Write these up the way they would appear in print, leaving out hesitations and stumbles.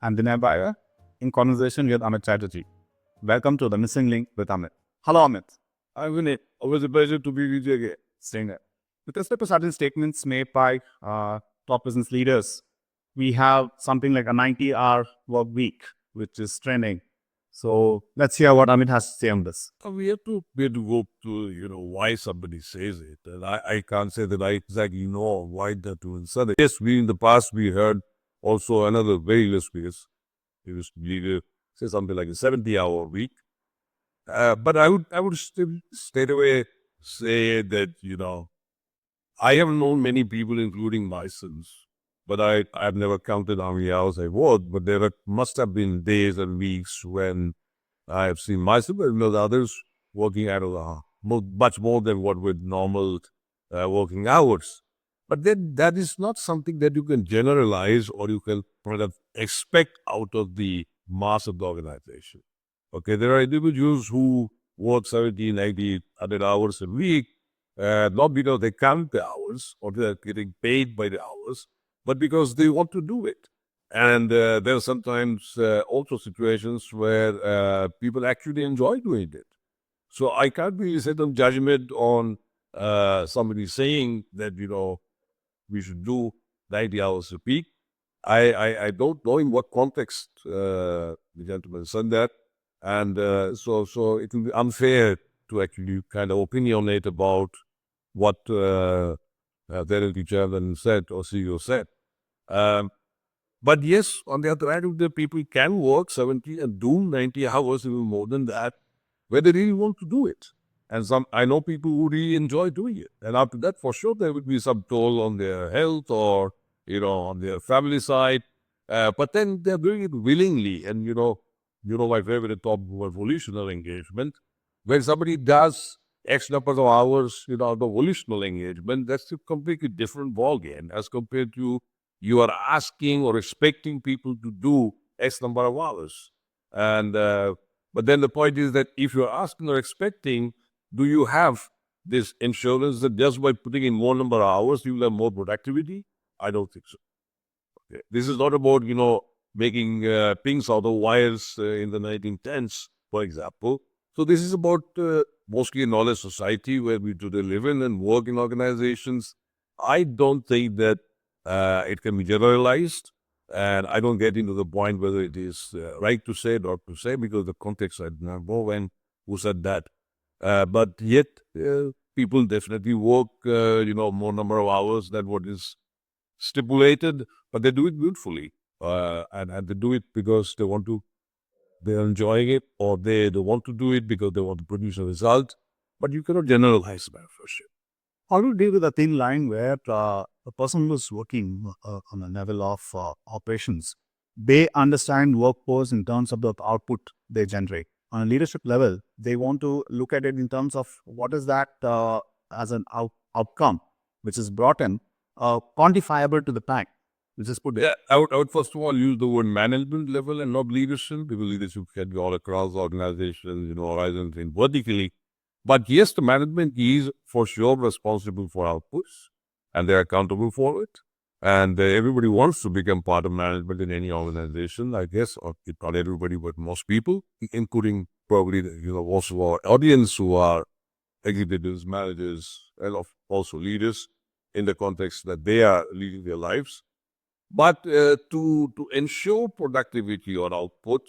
I'm Vinay Bayer, in conversation with Amit Chatterjee. Welcome to The Missing Link with Amit. Hello, Amit. I'm Vinay. Always a pleasure to be with you again. Staying there. With respect to certain statements made by top business leaders, we have something like a 90-hour work week, which is trending. So let's hear what Amit has to say on this. We have to go to, why somebody says it. And I can't say that I exactly know why they're doing something. Yes, in the past, we heard also another very illustrious, he was say something like a 70-hour week. But I would still straight away say that, I have known many people, including myself, but I've never counted how many hours I worked, but must have been days and weeks when I have seen myself and others working at much more than what with normal working hours. But then that is not something that you can generalize or you can kind of expect out of the mass of the organization. Okay, there are individuals who work 70, 90, 100 hours a week, not because they count the hours or they're getting paid by the hours, but because they want to do it. And there are sometimes also situations where people actually enjoy doing it. So I can't really set a judgment on somebody saying that, we should do 90 hours a week. I don't know in what context the gentleman said that. And so it will be unfair to actually kind of opinionate about what the chairman said or CEO said. But yes, on the other hand, the people can work 70 and do 90 hours, even more than that, where they really want to do it. And I know people who really enjoy doing it. And after that, for sure, there would be some toll on their health or, on their family side. But then they're doing it willingly. And, my favorite topic was volitional engagement. When somebody does X number of hours, the volitional engagement, that's a completely different ballgame as compared to you are asking or expecting people to do X number of hours. And but then the point is that if you're asking or expecting, do you have this insurance that just by putting in more number of hours, you will have more productivity? I don't think so. Okay. This is not about, making pings out of wires in the 1910s, for example. So this is about mostly a knowledge society where we do live in and work in organizations. I don't think that it can be generalized. And I don't get into the point whether it is right to say, not to say, because the context I don't know when who said that. But yet, people definitely work, more number of hours than what is stipulated, but they do it beautifully. And they do it because they're enjoying it, or they want to do it because they want to produce a result. But you cannot generalize about for sure. How do you deal with a thin line where a person who's working on a level of operations, they understand workforce in terms of the output they generate. On a leadership level, they want to look at it in terms of what is that as an outcome, which is brought in, quantifiable to the bank, which is put there. Yeah, I would first of all use the word management level and not leadership, because leadership can be all across organizations, horizons and vertically. But yes, the management is for sure responsible for outputs and they're accountable for it. And everybody wants to become part of management in any organization, I guess, or not everybody, but most people, including probably, most of our audience who are executives, managers, and also leaders in the context that they are leading their lives. But to ensure productivity or output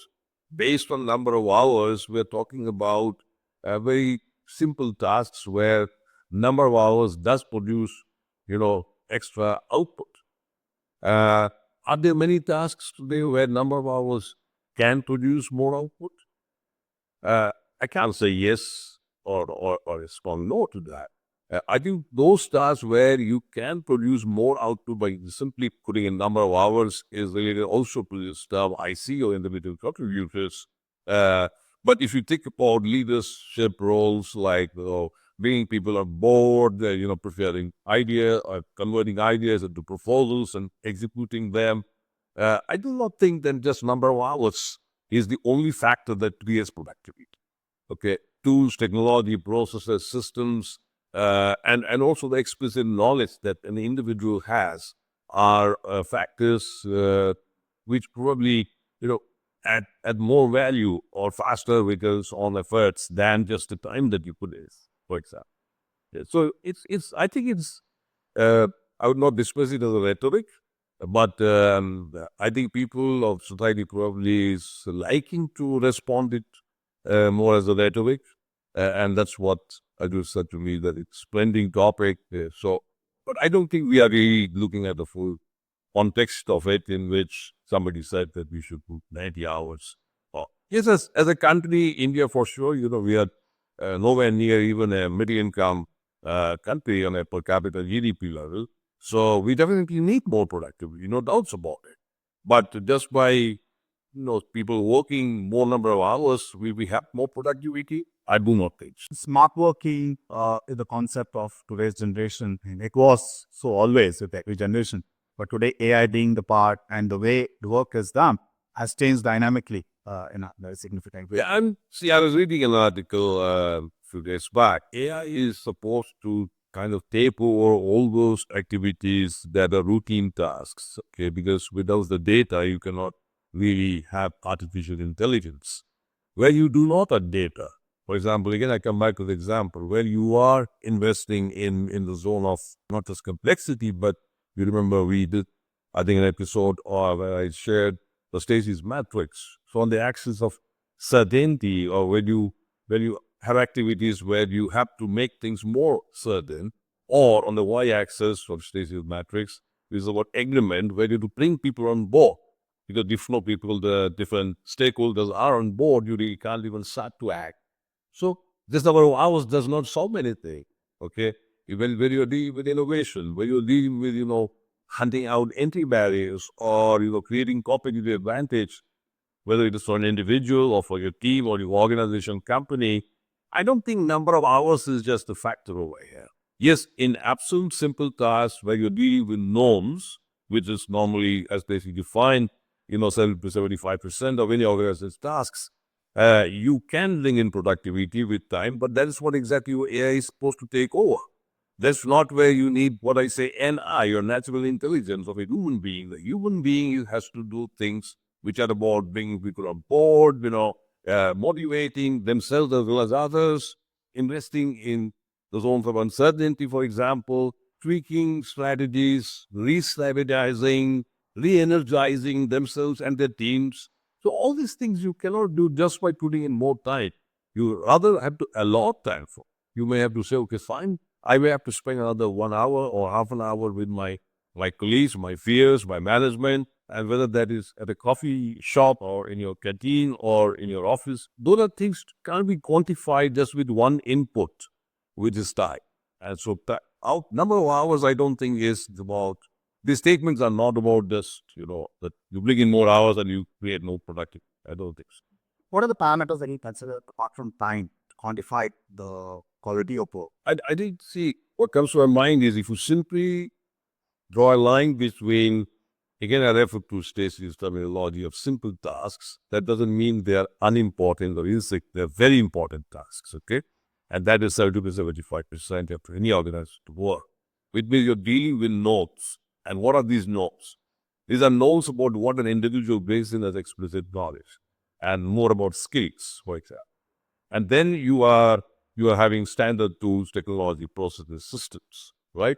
based on number of hours, we're talking about very simple tasks where number of hours does produce, extra output. Are there many tasks today where number of hours can produce more output? I can't say yes or a strong no to that. I think those tasks where you can produce more output by simply putting a number of hours is related also to the stuff I see or individual contributors. But if you think about leadership roles like bringing people on board, preparing ideas or converting ideas into proposals and executing them, I do not think that just number of hours is the only factor that creates productivity. Okay, tools, technology, processes, systems, and also the explicit knowledge that an individual has are factors which probably at more value or faster returns on efforts than just the time that you put in, for example. Yeah, so it's I think it's I would not dismiss it as a rhetoric, but I think people of society probably is liking to respond it more as a rhetoric, and that's what I do said to me that it's trending topic. But I don't think we are really looking at the full context of it, in which somebody said that we should put 90 hours. Yes, as a country, India for sure, we are nowhere near even a middle income country on a per capita GDP level. So we definitely need more productivity, no doubts about it. But just by people working more number of hours, will we have more productivity? I do not think so. Smart working is the concept of today's generation. And it was so always with every generation. But today, AI being the part and the way the work is done has changed dynamically in a very significant way. Yeah, I was reading an article a few days back. AI is supposed to kind of take over all those activities that are routine tasks, okay? Because without the data, you cannot really have artificial intelligence. Where you do not have data, for example, again, I come back to the example where you are investing in the zone of not just complexity, but you remember we did, I think, an episode where I shared the Stacy's matrix. So on the axis of certainty, or when you have activities where you have to make things more certain, or on the y-axis of Stacy's matrix is about agreement, where you to bring people on board. Because different people, the different stakeholders are on board, you really can't even start to act. So this number of hours does not solve anything. Okay, when you're dealing with innovation, when you're dealing with hunting out entry barriers, or creating competitive advantage, whether it is for an individual or for your team or your organization company, I don't think number of hours is just a factor over here. Yes, in absolute simple tasks where you're dealing with norms, which is normally, as they define, 70 to 75% of any organization's tasks, you can bring in productivity with time, but that is what exactly your AI is supposed to take over. That's not where you need what I say, NI, or natural intelligence of a human being. The human being has to do things which are about bringing people on board, motivating themselves as well as others, investing in the zones of uncertainty, for example, tweaking strategies, re-strategizing, re-energizing themselves and their teams. So all these things you cannot do just by putting in more time. You rather have to allot time for. You may have to say, okay, fine, I may have to spend another 1 hour or half an hour with my colleagues, my peers, my management, and whether that is at a coffee shop or in your canteen or in your office, those are things can't be quantified just with one input, which is time. And so number of hours, I don't think is about, these statements are not about just, that you bring in more hours and you create no productivity. I don't think so. What are the parameters that you consider apart from time to quantify the quality of work? I think, see, what comes to my mind is if you simply draw a line between, again, I refer to Stacey's terminology of simple tasks. That doesn't mean they are unimportant or insignificant. They're very important tasks, okay? And that is 70 to 75% after any organization to work. Which means you're dealing with notes. And what are these notes? These are notes about what an individual brings in as explicit knowledge, and more about skills, for example. And then you are having standard tools, technology, processes, systems, right?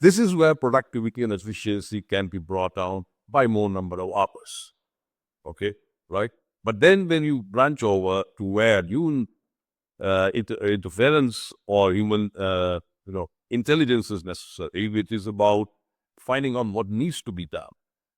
This is where productivity and efficiency can be brought down by more number of hours. Okay, right? But then when you branch over to where human interference or human intelligence is necessary, which is about finding out what needs to be done,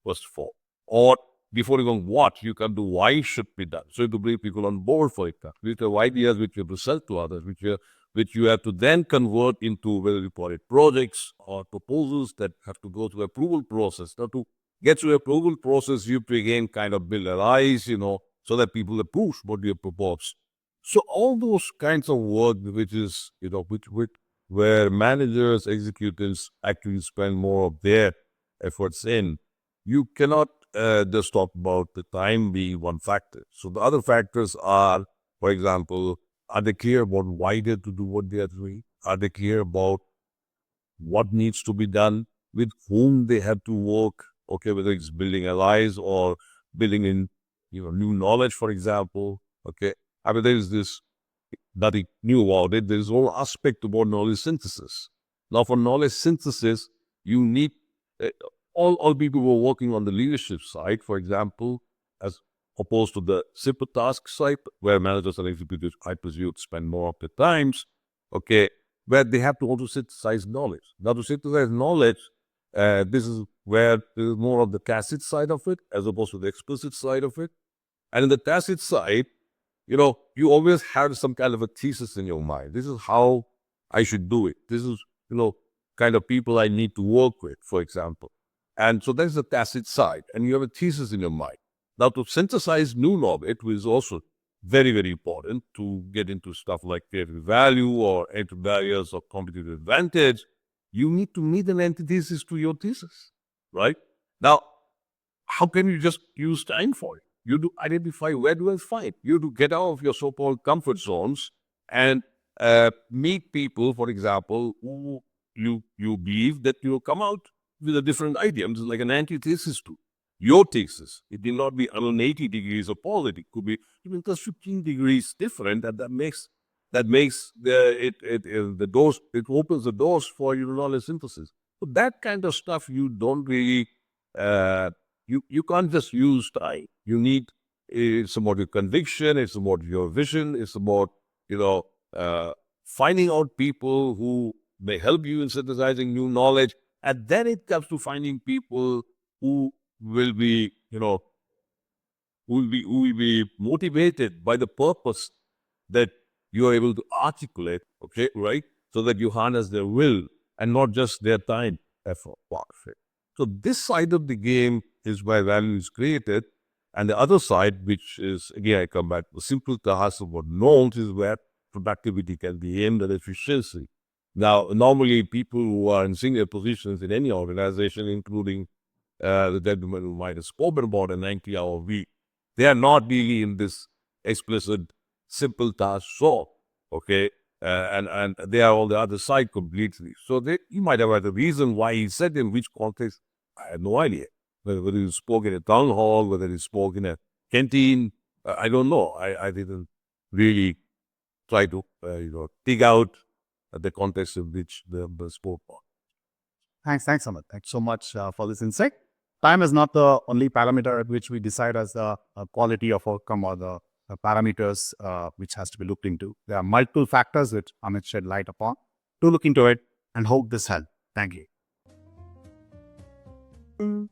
first of all. Or before even what, you can do why should be done. So to bring people on board for it, which have ideas which you present to others, which you have to then convert into, whether you call it projects or proposals that have to go through approval process. Now to get through approval process, you again kind of build allies, so that people approve what you propose. So all those kinds of work, which is, where managers, executives actually spend more of their efforts in, you cannot just talk about the time being one factor. So the other factors are, for example, are they clear about why they're to do what they are doing? Are they clear about what needs to be done, with whom they have to work? Okay, whether it's building allies or building in new knowledge, for example. Okay. I mean, there is this nothing new about it. There's a whole aspect about knowledge synthesis. Now, for knowledge synthesis, you need uh, all people who are working on the leadership side, for example, as opposed to the simple task side, where managers and executives, I presume, spend more of their times. Okay, where they have to also synthesize knowledge. Now, to synthesize knowledge, this is where there is more of the tacit side of it as opposed to the explicit side of it. And in the tacit side, you always have some kind of a thesis in your mind. This is how I should do it. This is, kind of people I need to work with, for example. And so there's the tacit side, and you have a thesis in your mind. Now, to synthesize new knowledge, which is also very, very important to get into stuff like creative value or entry barriers or competitive advantage, you need to meet an antithesis to your thesis, right? Now, how can you just use time for it? You do identify where do I fight. You do get out of your so-called comfort zones and meet people, for example, who you believe that you'll come out with a different idea. It's like an antithesis to your thesis. It need not be 180 degrees opposite. It could be even just 15 degrees different, and that makes the doors. It opens the doors for your knowledge synthesis. So that kind of stuff you don't really. You can't just use time. You need, it's about your conviction, it's about your vision, it's about, finding out people who may help you in synthesizing new knowledge. And then it comes to finding people who will be, who will be motivated by the purpose that you are able to articulate, okay, right? So that you harness their will and not just their time, effort, warfare. So this side of the game is where value is created. And the other side, which is, again, I come back to the simple task of what knowns, is where productivity can be aimed at efficiency. Now, normally people who are in senior positions in any organization, including the gentleman who might have spoken about a 90-hour week, they are not really in this explicit simple task so, okay? And they are on the other side completely. So you might have had a reason why he said in which context, I had no idea. Whether he spoke in a town hall, whether he spoke in a canteen, I don't know. I didn't really try to, dig out the context in which the spoke on. Thanks, Amit. Thanks so much for this insight. Time is not the only parameter at which we decide as the quality of outcome or the parameters which has to be looked into. There are multiple factors which Amit shed light upon. To look into it and hope this helped. Thank you.